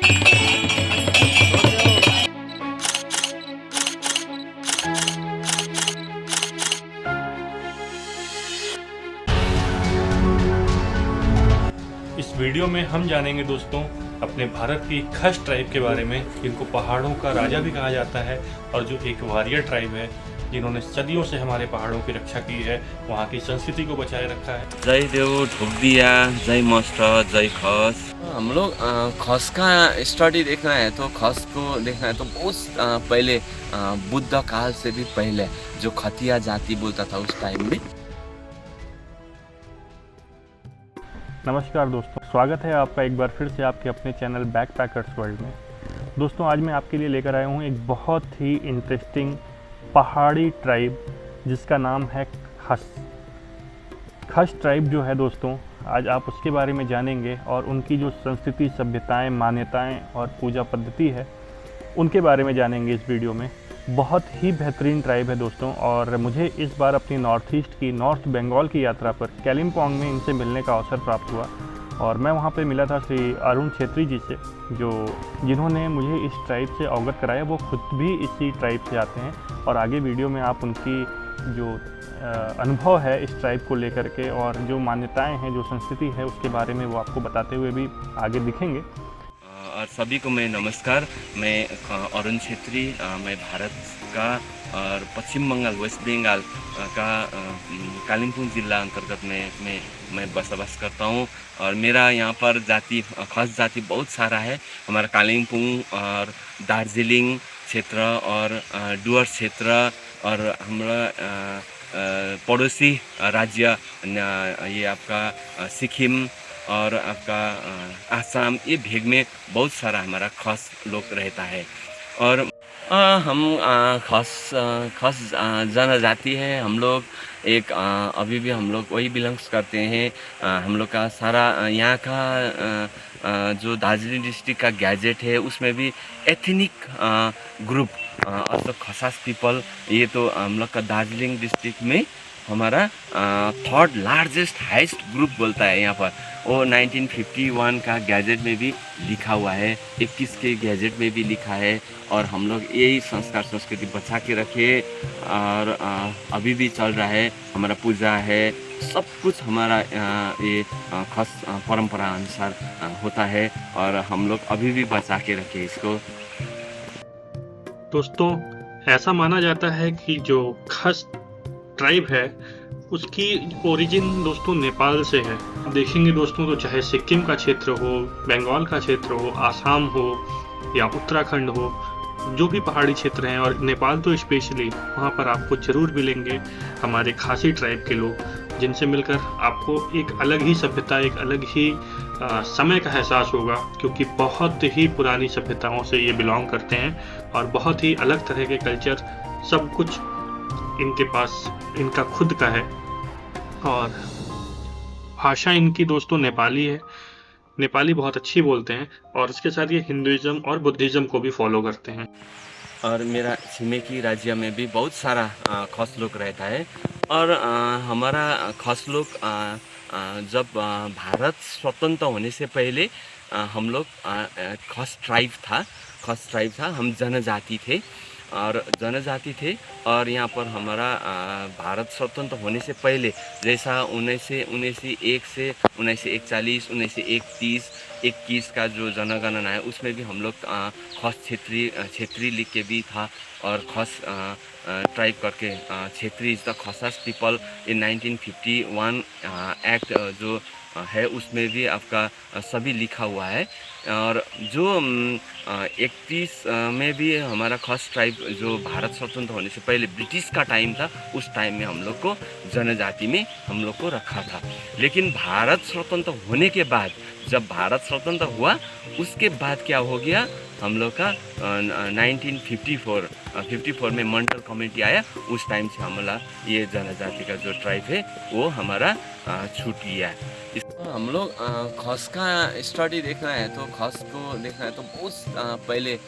इस वीडियो में हम जानेंगे दोस्तों अपने भारत की खस ट्राइब के बारे में, जिनको पहाड़ों का राजा भी कहा जाता है और जो एक वारियर ट्राइब है जिन्होंने सदियों से हमारे पहाड़ों की रक्षा की है, वहाँ की संस्कृति को बचाए रखा है। जय देव ढोकदिया, जय मस्ट, जय खस। हम लोग खस का स्टडी देखना है तो खस को देखना है तो बहुत पहले बुद्ध काल से भी पहले जो खतिया जाति बोलता था उस टाइम में। नमस्कार दोस्तों, स्वागत है आपका एक बार फिर से आपके अपने चैनल बैकपैकर्स वर्ल्ड में। दोस्तों आज मैं आपके लिए लेकर आया हूँ एक बहुत ही इंटरेस्टिंग पहाड़ी ट्राइब जिसका नाम है खस। खस ट्राइब जो है दोस्तों, आज आप उसके बारे में जानेंगे और उनकी जो संस्कृति, सभ्यताएं, मान्यताएं और पूजा पद्धति है उनके बारे में जानेंगे इस वीडियो में। बहुत ही बेहतरीन ट्राइब है दोस्तों, और मुझे इस बार अपनी नॉर्थ ईस्ट की, नॉर्थ बंगाल की यात्रा पर कालिम्पोंग में इनसे मिलने का अवसर प्राप्त हुआ और मैं वहाँ पे मिला था श्री अरुण छेत्री जी से, जिन्होंने मुझे इस ट्राइब से अवगत कराया। वो खुद भी इसी ट्राइब से आते हैं और आगे वीडियो में आप उनकी जो अनुभव है इस ट्राइब को लेकर के और जो मान्यताएँ हैं, जो संस्कृति है, उसके बारे में वो आपको बताते हुए भी आगे दिखेंगे। और सभी को मैं नमस्कार। मैं अरुण छेत्री, मैं भारत का और पश्चिम बंगाल, वेस्ट बंगाल का कालिम्पोंग जिला अंतर्गत में मैं बसवास करता हूँ। और मेरा यहाँ पर जाति, खस जाति बहुत सारा है। हमारा कालिम्पोंग और दार्जिलिंग क्षेत्र और डुवर्स क्षेत्र और हमारा पड़ोसी राज्य ये आपका सिक्किम और आपका आसाम, ये भेग में बहुत सारा हमारा खस लोग रहता है। और हम खस जनजाति है। हम लोग एक अभी भी हम लोग वही बिलोंग्स करते हैं। हम लोग का सारा यहाँ का जो दार्जिलिंग डिस्ट्रिक्ट का गैजेट है उसमें भी एथनिक ग्रुप ऑल्सो खसास पीपल, ये तो हम लोग का दार्जिलिंग डिस्ट्रिक्ट में हमारा थर्ड लार्जेस्ट हाईएस्ट ग्रुप बोलता है यहाँ पर। वो 1951 का गैजेट में भी लिखा हुआ है, 21 के गैजेट में भी लिखा है। और हम लोग यही संस्कार संस्कृति बचा के रखे और अभी भी चल रहा है। हमारा पूजा है, सब कुछ हमारा ये खस परंपरा अनुसार होता है और हम लोग अभी भी बचा के रखे इसको। दोस्तों ऐसा माना जाता है कि जो खस ट्राइब है उसकी ओरिजिन दोस्तों नेपाल से है। देखेंगे दोस्तों तो चाहे सिक्किम का क्षेत्र हो, बंगाल का क्षेत्र हो, आसाम हो या उत्तराखंड हो, जो भी पहाड़ी क्षेत्र हैं, और नेपाल तो स्पेशली, वहाँ पर आपको जरूर मिलेंगे हमारे खासी ट्राइब के लोग, जिनसे मिलकर आपको एक अलग ही सभ्यता, एक अलग ही समय का एहसास होगा, क्योंकि बहुत ही पुरानी सभ्यताओं से ये बिलोंग करते हैं और बहुत ही अलग तरह के कल्चर, सब कुछ इनके पास इनका खुद का है। और भाषा इनकी दोस्तों नेपाली है, नेपाली बहुत अच्छी बोलते हैं और इसके साथ ये हिंदुइज्म और बुद्धिज्म को भी फॉलो करते हैं। और मेरा छिमेकी राज्य में भी बहुत सारा खस लोग रहता है। और हमारा खस लोग जब भारत स्वतंत्र होने से पहले हम लोग खस ट्राइब था, हम जनजाति थे और यहाँ पर हमारा भारत स्वतंत्र होने से पहले, जैसा 1901 से 1941, 1931 का जो जनगणना है उसमें भी हम लोग खस क्षेत्री लिख के भी था। और खस ट्राइब करके Kshetri is the Khasas people in 1951 act जो है उसमें भी आपका सभी लिखा हुआ है। और जो 31 में भी हमारा खस ट्राइब जो भारत स्वतंत्र होने से पहले ब्रिटिश का टाइम था, उस टाइम में हम लोग को जनजाति में हम लोग को रखा था। लेकिन भारत स्वतंत्र होने के बाद, जब भारत स्वतंत्र हुआ उसके बाद क्या हो गया, हम लोग का 1954 में मंडल कमेटी आया, उस टाइम से हमारा ये जनजाति का जो ट्राइब है वो हमारा छूट गया। हम लोग खस का स्टडी देखना है तो खस को देखना है तो बहुत पहले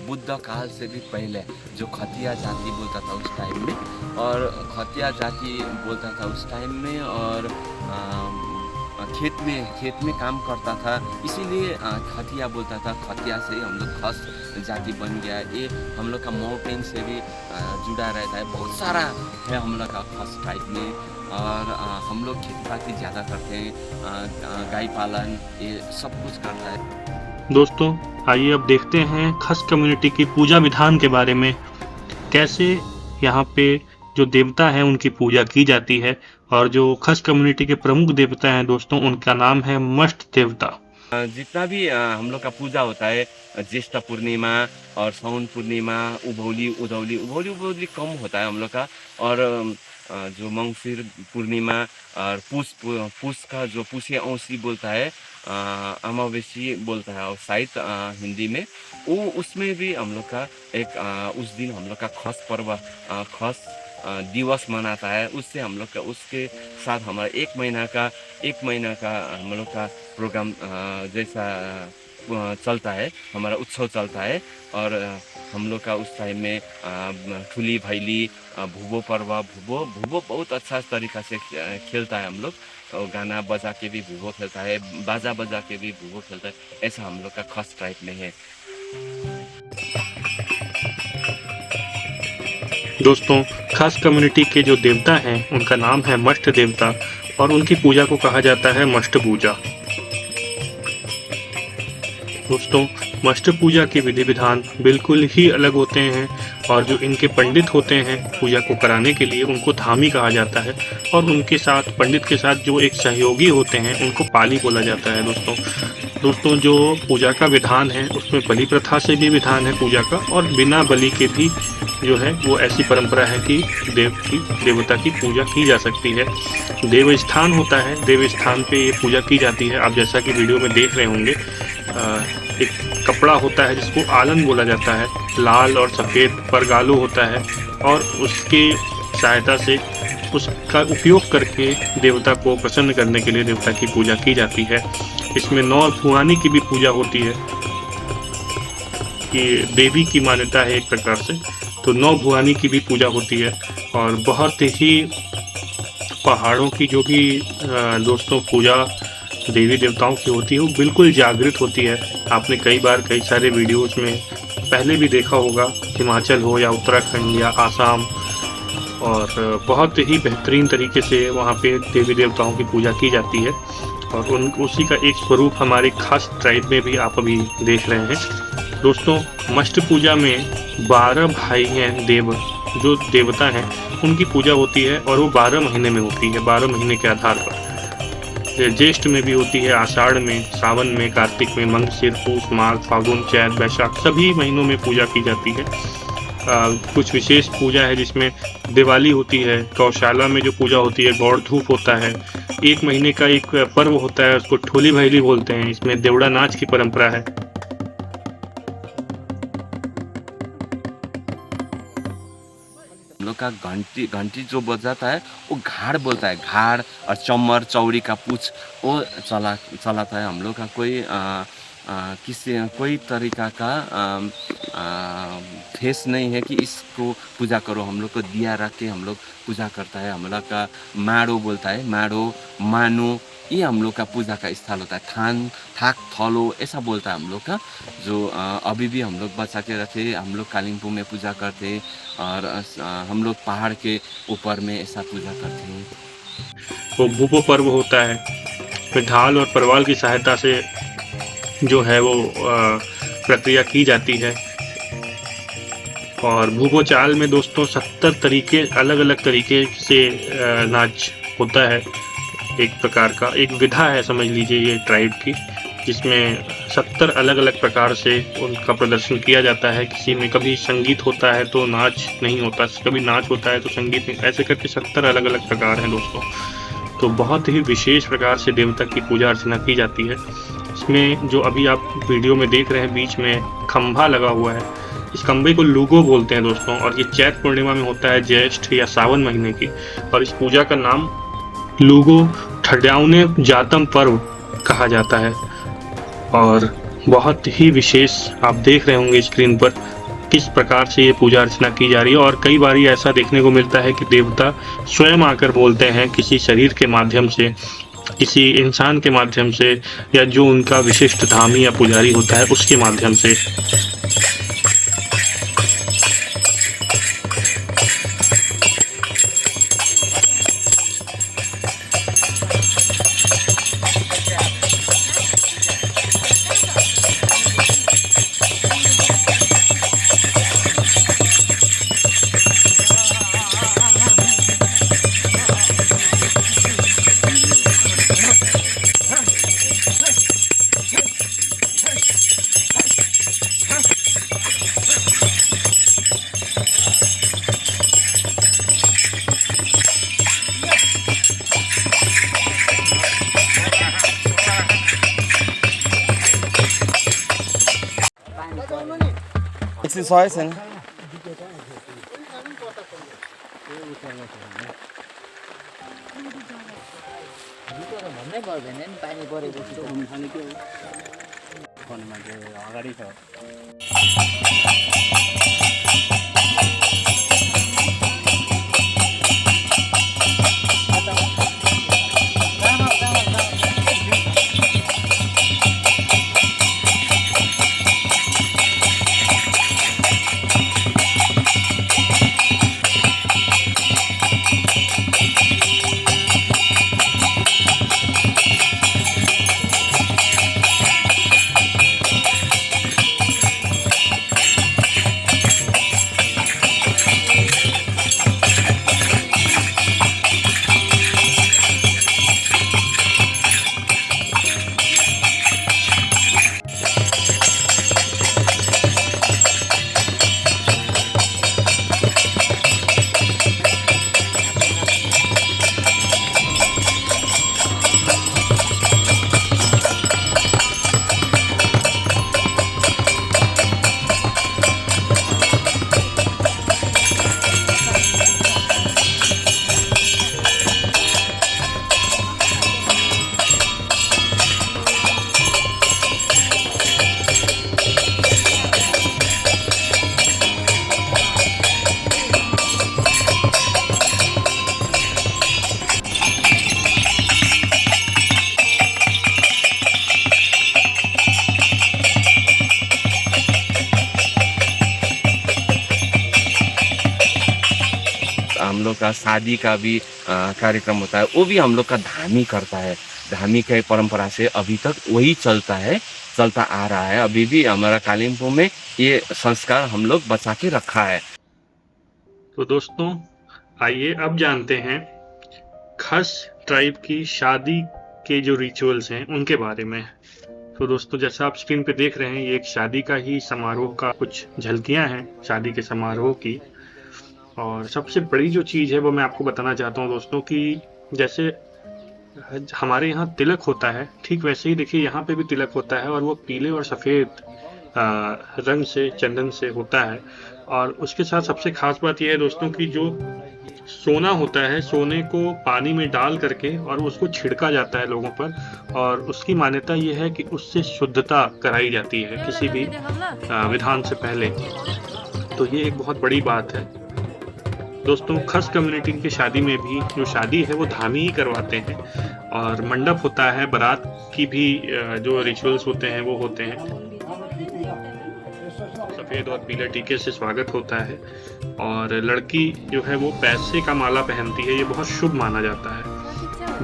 बुद्ध काल से भी पहले जो खतिया जाति बोलता था उस टाइम में, और खतिया जाति बोलता था उस टाइम में। और खेत में काम करता था, इसीलिए खतिया बोलता था। खतिया से हम लोग खस जाति बन गया। ये हम लोग का माउंटेन से भी जुड़ा रहता है। बहुत सारा है हम लोग का खस टाइप में। और हम लोग खेती बाड़ी ज़्यादा करते हैं, गाय पालन ये सब कुछ करता है। दोस्तों आइए अब देखते हैं खस कम्युनिटी की पूजा विधान के बारे में, कैसे यहाँ पे जो देवता हैं उनकी पूजा की जाती है। और जो खस कम्युनिटी के प्रमुख देवता हैं दोस्तों, उनका नाम है मष्ट देवता। जितना भी हम लोग का पूजा होता है, ज्येष्ठ पूर्णिमा और सावन पूर्णिमा, उभौली कम होता है हम लोग का। और जो मंगसिर पूर्णिमा और पूस का जो पूसे औंसी बोलता है, अमावस्या बोलता है और शायद हिंदी में वो, उसमें भी हम लोग का एक उस दिन हम लोग का खस पर्व, खस दिवस मनाता है। उससे हम लोग का उसके साथ हमारा एक महीना का हम लोग का प्रोग्राम जैसा चलता है, हमारा उत्सव चलता है। और हम लोग का उस टाइम में ठुली भैली, भुबो पर्व, भुबो बहुत अच्छा तरीका से खेलता है हम लोग। और गाना बजा के भी भुबो खेलता है, बाजा बजा के भी भुबो खेलता है। ऐसा हम लोग का खस टाइप में है। दोस्तों खास कम्युनिटी के जो देवता हैं उनका नाम है मष्ट देवता, और उनकी पूजा को कहा जाता है मष्ट पूजा। दोस्तों मष्ट पूजा के विधि विधान बिल्कुल ही अलग होते हैं, और जो इनके पंडित होते हैं पूजा को कराने के लिए, उनको धामी कहा जाता है। और उनके साथ, पंडित के साथ जो एक सहयोगी होते हैं, उनको पाली बोला जाता है। दोस्तों जो पूजा का विधान है उसमें बलि प्रथा से भी विधान है पूजा का, और बिना बलि के भी जो है वो ऐसी परंपरा है कि देवता की पूजा की जा सकती है। देव स्थान होता है, देव स्थान पे ये पूजा की जाती है। आप जैसा कि वीडियो में देख रहे होंगे, एक कपड़ा होता है जिसको आलन बोला जाता है, लाल और सफ़ेद परगालू होता है, और उसके सहायता से उसका उपयोग करके देवता को प्रसन्न करने के लिए देवता की पूजा की जाती है। इसमें 9 भुवानी की भी पूजा होती है, कि देवी की मान्यता है एक प्रकार से, तो 9 भुवानी की भी पूजा होती है। और बहुत ही पहाड़ों की जो भी दोस्तों पूजा देवी देवताओं की होती है वो बिल्कुल जागृत होती है। आपने कई सारे वीडियोस में पहले भी देखा होगा, हिमाचल हो या उत्तराखंड या आसाम, और बहुत ही बेहतरीन तरीके से वहाँ पे देवी देवताओं की पूजा की जाती है। और उसी का एक स्वरूप हमारे खास ट्राइब में भी आप अभी देख रहे हैं। दोस्तों मष्ट पूजा में 12 भाई हैं, जो देवता हैं उनकी पूजा होती है, और वो 12 महीने में होती है, 12 महीने के आधार पर। ज्येष्ठ में भी होती है, आषाढ़ में, सावन में, कार्तिक में, मंगसिर, पूस, माघ, फागुन, चैत, वैशाख, सभी महीनों में पूजा की जाती है। कुछ विशेष पूजा है जिसमें दिवाली होती है, गौशाला में जो पूजा होती है, गौड़ धूप होता है, 1 महीने का एक पर्व होता है, उसको ठोली भैली बोलते हैं। इसमें देवड़ा नाच की परंपरा है। हम लोग का घंटी जो बजाता है वो घाड़ बोलता है, घाड़। और चम्मर चौड़ी का पूछ वो चलाता है। हम लोग का कोई तरीका का फेस नहीं है कि इसको पूजा करो। हम लोग को दिया रख के हम लोग पूजा करता है। हम लोग का माड़ो बोलता है, माड़ो, मानो, ये हम लोग का पूजा का स्थल होता है। थान, थाक, थलो ऐसा बोलता है हम लोग का। जो अभी भी हम लोग बचा के रखे, हम लोग कालिम्पोंग में पूजा करते, और हम लोग पहाड़ के ऊपर में ऐसा पूजा करते हैं। वो भूपो पर्व होता है, फिर ढाल और परवाल की सहायता से जो है वो प्रक्रिया की जाती है। और भूपो चाल में दोस्तों 70 तरीके, अलग अलग तरीके से नाच होता है। एक प्रकार का एक विधा है समझ लीजिए ये ट्राइब की, जिसमें 70 अलग अलग प्रकार से उनका प्रदर्शन किया जाता है। किसी में कभी संगीत होता है तो नाच नहीं होता, कभी नाच होता है तो संगीत नहीं, ऐसे करके 70 अलग अलग प्रकार हैं दोस्तों। तो बहुत ही विशेष प्रकार से देवता की पूजा अर्चना की जाती है। इसमें जो अभी आप वीडियो में देख रहे हैं, बीच में खंभा लगा हुआ है, इस खंभे को लूगो बोलते हैं दोस्तों। और ये चैत पूर्णिमा में होता है, ज्येष्ठ या सावन महीने की। और इस पूजा का नाम लूगो ठड्याउने जातम पर्व कहा जाता है। और बहुत ही विशेष आप देख रहे होंगे स्क्रीन पर किस प्रकार से ये पूजा अर्चना की जा रही है। और कई बार ऐसा देखने को मिलता है कि देवता स्वयं आकर बोलते हैं किसी शरीर के माध्यम से किसी इंसान के माध्यम से या जो उनका विशिष्ट धामी या पुजारी होता है उसके माध्यम से। एक्सरसाइज भन्नै पर्दैन नि पानी परेपछि अगाडि छ। हम लोग का शादी का भी कार्यक्रम होता है, वो भी हम लोग का धामी करता है। धामी के परंपरा से अभी तक वही चलता आ रहा है। अभी भी हमारा कालिम्पोंग में ये संस्कार हम लोग बचा के रखा है। तो दोस्तों आइए अब जानते हैं खस ट्राइब की शादी के जो रिचुअल्स हैं उनके बारे में। तो दोस्तों जैसा आप स्क्रीन पे देख रहे हैं, ये एक शादी का ही समारोह का कुछ झलकियां हैं शादी के समारोह की। और सबसे बड़ी जो चीज़ है वो मैं आपको बताना चाहता हूँ दोस्तों कि जैसे हमारे यहाँ तिलक होता है, ठीक वैसे ही देखिए यहाँ पे भी तिलक होता है, और वो पीले और सफ़ेद रंग से, चंदन से होता है। और उसके साथ सबसे खास बात यह है दोस्तों कि जो सोना होता है, सोने को पानी में डाल करके और उसको छिड़का जाता है लोगों पर, और उसकी मान्यता ये है कि उससे शुद्धता कराई जाती है किसी भी विधान से पहले। तो ये एक बहुत बड़ी बात है दोस्तों। खस कम्युनिटी की शादी में भी जो शादी है वो धामी ही करवाते हैं, और मंडप होता है, बारात की भी जो रिचुअल्स होते हैं वो होते हैं। सफ़ेद और पीले टीके से स्वागत होता है, और लड़की जो है वो पैसे का माला पहनती है, ये बहुत शुभ माना जाता है।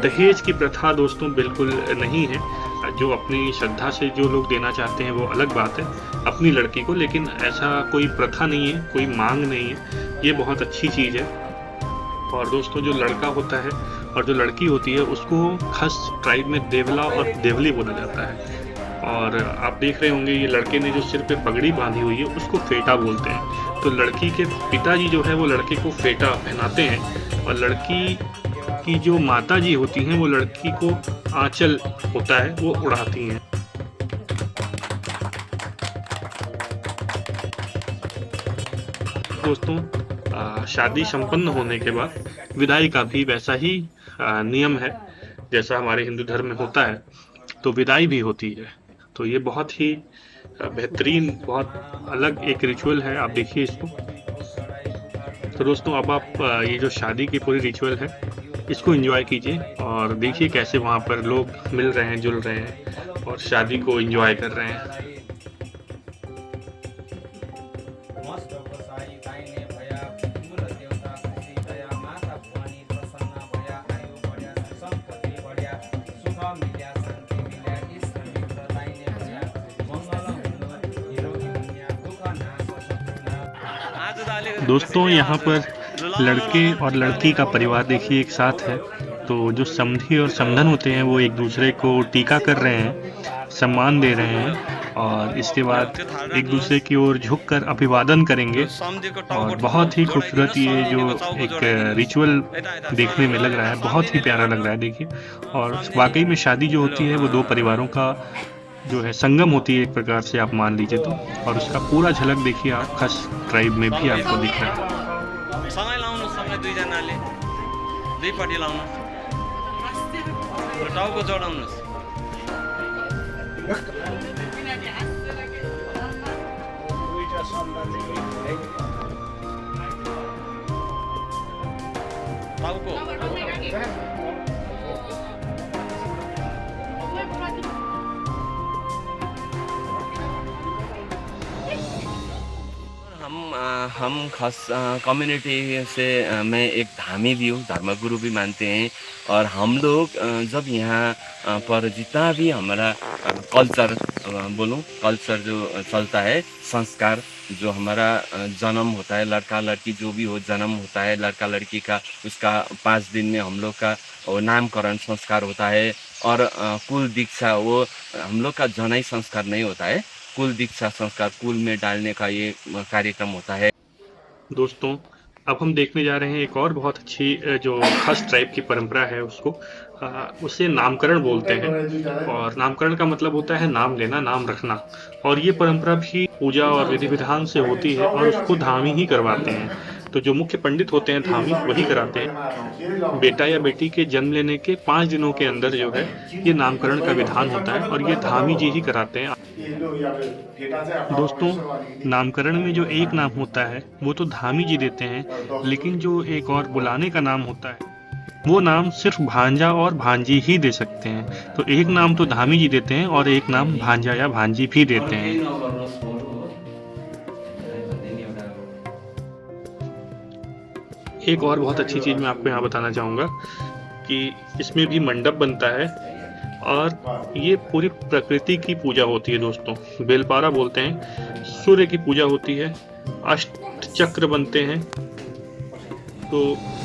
दहेज की प्रथा दोस्तों बिल्कुल नहीं है। जो अपनी श्रद्धा से जो लोग देना चाहते हैं वो अलग बात है अपनी लड़की को, लेकिन ऐसा कोई प्रथा नहीं है, कोई मांग नहीं है। ये बहुत अच्छी चीज़ है। और दोस्तों जो लड़का होता है और जो लड़की होती है उसको खस ट्राइब में देवला और देवली बोला जाता है। और आप देख रहे होंगे ये लड़के ने जो सिर पे पगड़ी बांधी हुई है उसको फेटा बोलते हैं। तो लड़की के पिताजी जो है वो लड़के को फेटा पहनाते हैं, और लड़की की जो माता जी होती हैं वो लड़की को आंचल होता है वो उड़ाती हैं। दोस्तों शादी संपन्न होने के बाद विदाई का भी वैसा ही नियम है जैसा हमारे हिंदू धर्म में होता है, तो विदाई भी होती है। तो ये बहुत ही बेहतरीन, बहुत अलग एक रिचुअल है। आप देखिए इसको, तो दोस्तों अब आप ये जो शादी की पूरी रिचुअल है इसको एंजॉय कीजिए और देखिए कैसे वहाँ पर लोग मिल रहे हैं, जुल रहे हैं और शादी को एंजॉय कर रहे हैं। दोस्तों यहाँ पर लड़के और लड़की का परिवार देखिए एक साथ है, तो जो समधी और समधन होते हैं वो एक दूसरे को टीका कर रहे हैं, सम्मान दे रहे हैं और इसके बाद एक दूसरे की ओर झुककर अभिवादन करेंगे और बहुत ही खूबसूरत ये जो एक रिचुअल देखने में लग रहा है, बहुत ही प्यारा लग रहा है देखिए। और वाकई में शादी जो होती है वो दो परिवारों का जो है संगम होती है एक प्रकार से आप मान लीजिए तो, और उसका पूरा झलक देखिए आप खस ट्राइब में भी आपको दिख रहा है। सँगै लाउनुहोस्, सँगै दुईजनाले दुईपट्टि लाउनुहोस् र टाउको जोडाउनुहोस्। टाउको हम खास कम्युनिटी से मैं एक धामी भी हूँ, धर्मगुरु भी मानते हैं। और हम लोग जब यहाँ पर जितना भी हमारा कल्चर बोलूँ, कल्चर जो चलता है, संस्कार जो हमारा जन्म होता है, लड़का लड़की जो भी हो जन्म होता है, लड़का लड़की का उसका 5 दिन में हम लोग का नामकरण संस्कार होता है। और कुल दीक्षा वो हम लोग का जनाई संस्कार नहीं होता है, कुल दीक्षा संस्कार कुल में डालने का ये कार्यक्रम होता है। दोस्तों अब हम देखने जा रहे हैं एक और बहुत अच्छी जो खास ट्राइब की परंपरा है उसको उसे नामकरण बोलते हैं। और नामकरण का मतलब होता है नाम लेना, नाम रखना। और ये परंपरा भी पूजा और विधि विधान से होती है और उसको धामी ही करवाते हैं। तो जो मुख्य पंडित होते हैं धामी वही कराते हैं। बेटा या बेटी के जन्म लेने के 5 दिनों के अंदर जो है ये नामकरण का विधान होता है और ये धामी जी ही कराते हैं। दोस्तों नामकरण में जो एक नाम होता है वो तो धामी जी देते हैं, लेकिन जो एक और बुलाने का नाम होता है वो नाम सिर्फ भांजा और भांजी ही दे सकते हैं। तो एक नाम तो धामी जी देते हैं और एक नाम भांजा या भांजी भी देते हैं। एक और बहुत अच्छी चीज मैं आपको यहाँ बताना चाहूँगा कि इसमें भी मंडप बनता है और ये पूरी प्रकृति की पूजा होती है दोस्तों। बेलपारा बोलते हैं, सूर्य की पूजा होती है, अष्ट चक्र बनते हैं। तो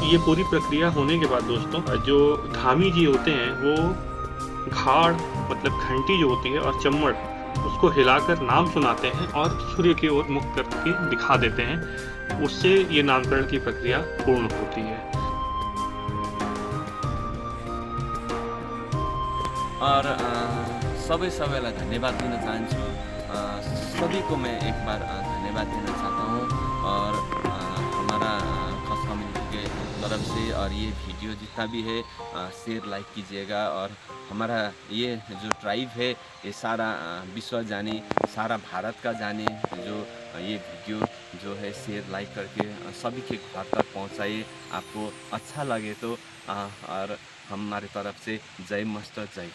ये पूरी प्रक्रिया होने के बाद दोस्तों जो धामी जी होते हैं वो घाड़ मतलब घंटी जो होती है और चम्मड़ उसको हिलाकर नाम सुनाते हैं और सूर्य की ओर मुख करके दिखा देते हैं। उससे ये नामकरण की प्रक्रिया पूर्ण होती है। और सबैलाई धन्यवाद दिन चाहन्छु। सभी को मैं एक बार धन्यवाद देना चाहता हूँ। और हमारा खास कम्युनिटी के तरफ से और ये वीडियो जितना भी है शेयर लाइक कीजिएगा। और हमारा ये जो ट्राइब है ये सारा विश्व जाने, सारा भारत का जाने, जो ये वीडियो जो है शेयर लाइक करके सभी के घर तक पहुँचाइए। आपको अच्छा लगे तो और हमारे तरफ से जय मस्त जय।